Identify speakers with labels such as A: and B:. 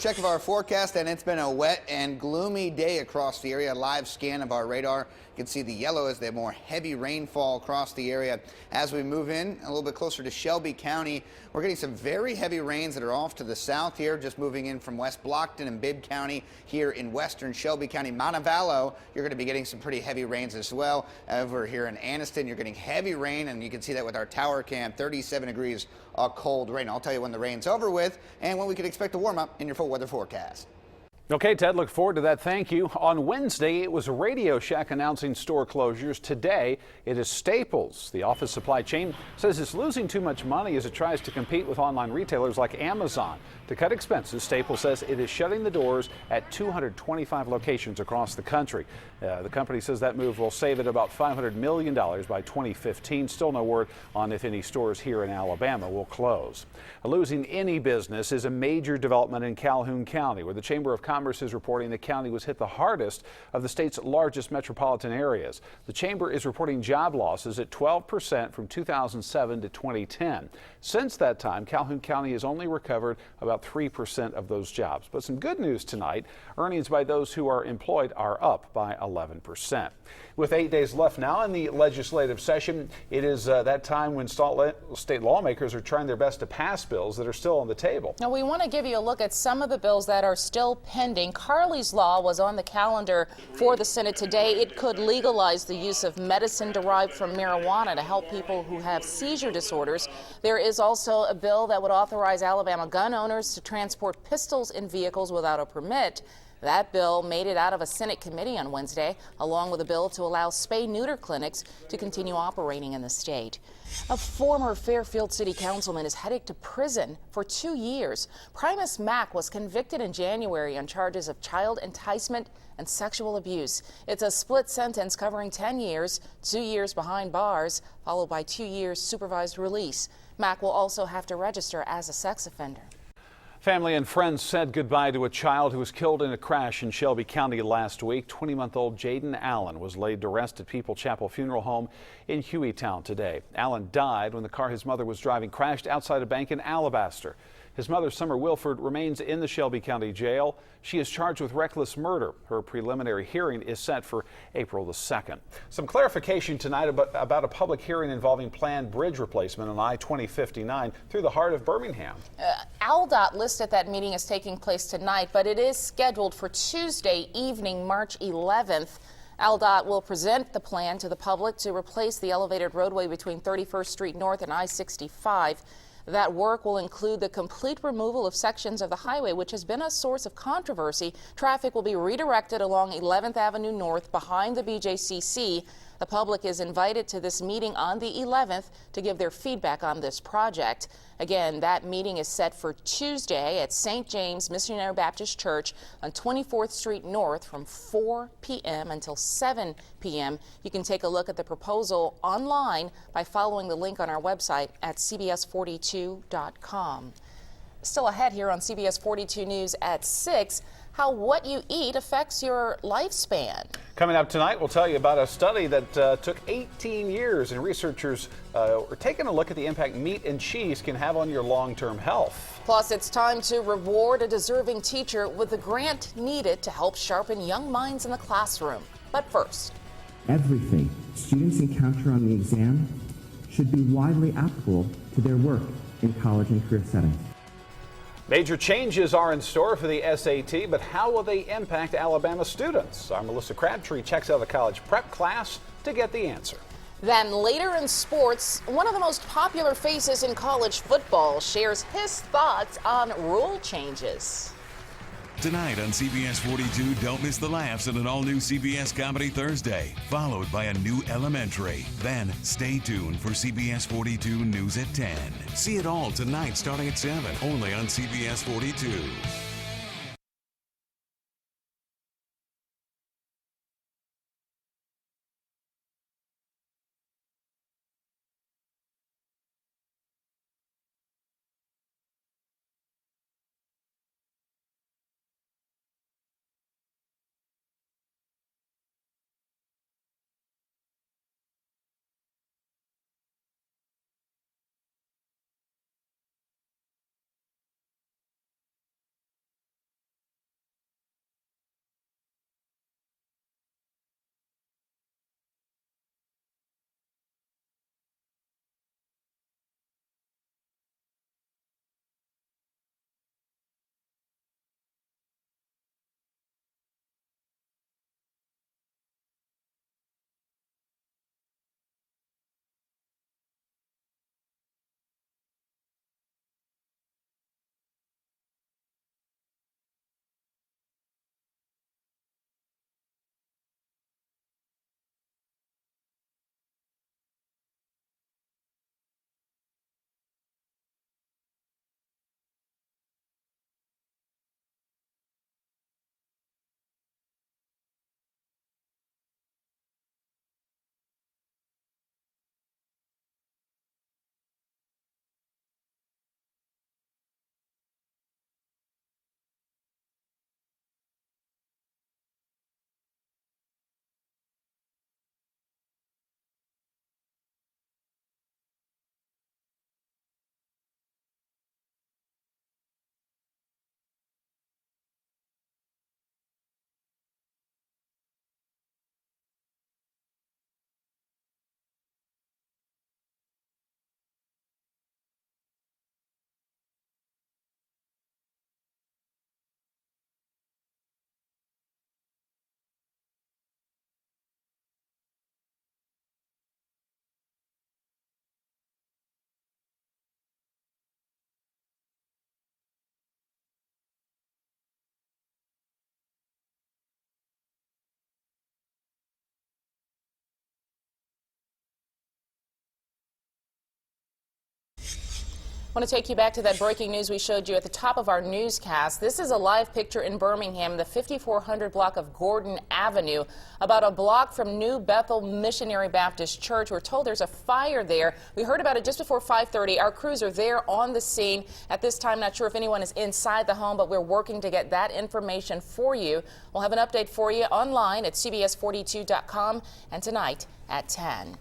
A: Check of our forecast, and it's been a wet and gloomy day across the area. A live scan of our radar. You can see the yellow as the more heavy rainfall across the area. As we move in a little bit closer to Shelby County, we're getting some very heavy rains that are off to the south here, just moving in from West Blockton and Bibb County here in western Shelby County. Montevallo, you're going to be getting some pretty heavy rains as well. Over here in Anniston, you're getting heavy rain, and you can see that with our tower cam, 37 degrees, cold rain. I'll tell you when the rain's over with and when we can expect a warm up in your full weather forecast.
B: Okay, Ted, look forward to that. Thank you. On Wednesday, it was Radio Shack announcing store closures. Today, it is Staples. The office supply chain says it's losing too much money as it tries to compete with online retailers like Amazon. To cut expenses, Staples says it is shutting the doors at 225 locations across the country. The company says that move will save it about $500 million by 2015. Still no word on if any stores here in Alabama will close. Losing any business is a major development in Calhoun County, where the Chamber of Commerce is reporting the county was hit the hardest of the state's largest metropolitan areas. The chamber is reporting job losses at 12% from 2007 to 2010. Since that time, Calhoun County has only recovered about 3% of those jobs. But some good news tonight. Earnings by those who are employed are up by 11%. With 8 days left now in the legislative session, it is that time when state lawmakers are trying their best to pass bills that are still on the table.
C: Now, we want to give you a look at some of the bills that are still pending. Carley's Law was on the calendar for the Senate today. It could legalize the use of medicine derived from marijuana to help people who have seizure disorders. There is also a bill that would authorize Alabama gun owners to transport pistols in vehicles without a permit. That bill made it out of a Senate committee on Wednesday, along with a bill to allow spay-neuter clinics to continue operating in the state. A former Fairfield City Councilman is headed to prison for 2 years. Primus Mack was convicted in January on charges of child enticement and sexual abuse. It's a split sentence covering 10 years, 2 years behind bars, followed by 2 years supervised release. Mack will also have to register as a sex offender.
B: Family and friends said goodbye to a child who was killed in a crash in Shelby County last week. 20-month-old Jaden Allen was laid to rest at People Chapel Funeral Home in Hueytown today. Allen died when the car his mother was driving crashed outside a bank in Alabaster. His mother, Summer Wilford, remains in the Shelby County Jail. She is charged with reckless murder. Her preliminary hearing is set for April the 2nd. Some clarification tonight about a public hearing involving planned bridge replacement on I-2059 through the heart of Birmingham.
C: ALDOT listed that meeting as taking place tonight, but it is scheduled for Tuesday evening, March 11th. ALDOT will present the plan to the public to replace the elevated roadway between 31st Street North and I-65. That work will include the complete removal of sections of the highway, which has been a source of controversy. Traffic will be redirected along 11th Avenue North behind the BJCC. The public is invited to this meeting on the 11th to give their feedback on this project. Again, that meeting is set for Tuesday at St. James Missionary Baptist Church on 24th Street North from 4 p.m. until 7 p.m. You can take a look at the proposal online by following the link on our website at cbs42.com. Still ahead here on CBS 42 News at 6, how what you eat affects your lifespan.
B: Coming up tonight, we'll tell you about a study that took 18 years, and researchers are taking a look at the impact meat and cheese can have on your long-term health.
C: Plus, it's time to reward a deserving teacher with the grant needed to help sharpen young minds in the classroom. But first,
D: everything students encounter on the exam should be widely applicable to their work in college and career settings.
B: Major changes are in store for the SAT, but how will they impact Alabama students? Our Melissa Crabtree checks out a college prep class to get the answer.
C: Then later in sports, one of the most popular faces in college football shares his thoughts on rule changes.
E: Tonight on CBS 42, don't miss the laughs in an all-new CBS Comedy Thursday, followed by a new Elementary. Then stay tuned for CBS 42 News at 10. See it all tonight starting at 7, only on CBS 42.
C: I want to take you back to that breaking news we showed you at the top of our newscast. This is a live picture in Birmingham, the 5400 block of Gordon Avenue, about a block from New Bethel Missionary Baptist Church. We're told there's a fire there. We heard about it just before 5:30. Our crews are there on the scene. At this time, not sure if anyone is inside the home, but we're working to get that information for you. We'll have an update for you online at CBS42.com and tonight at 10.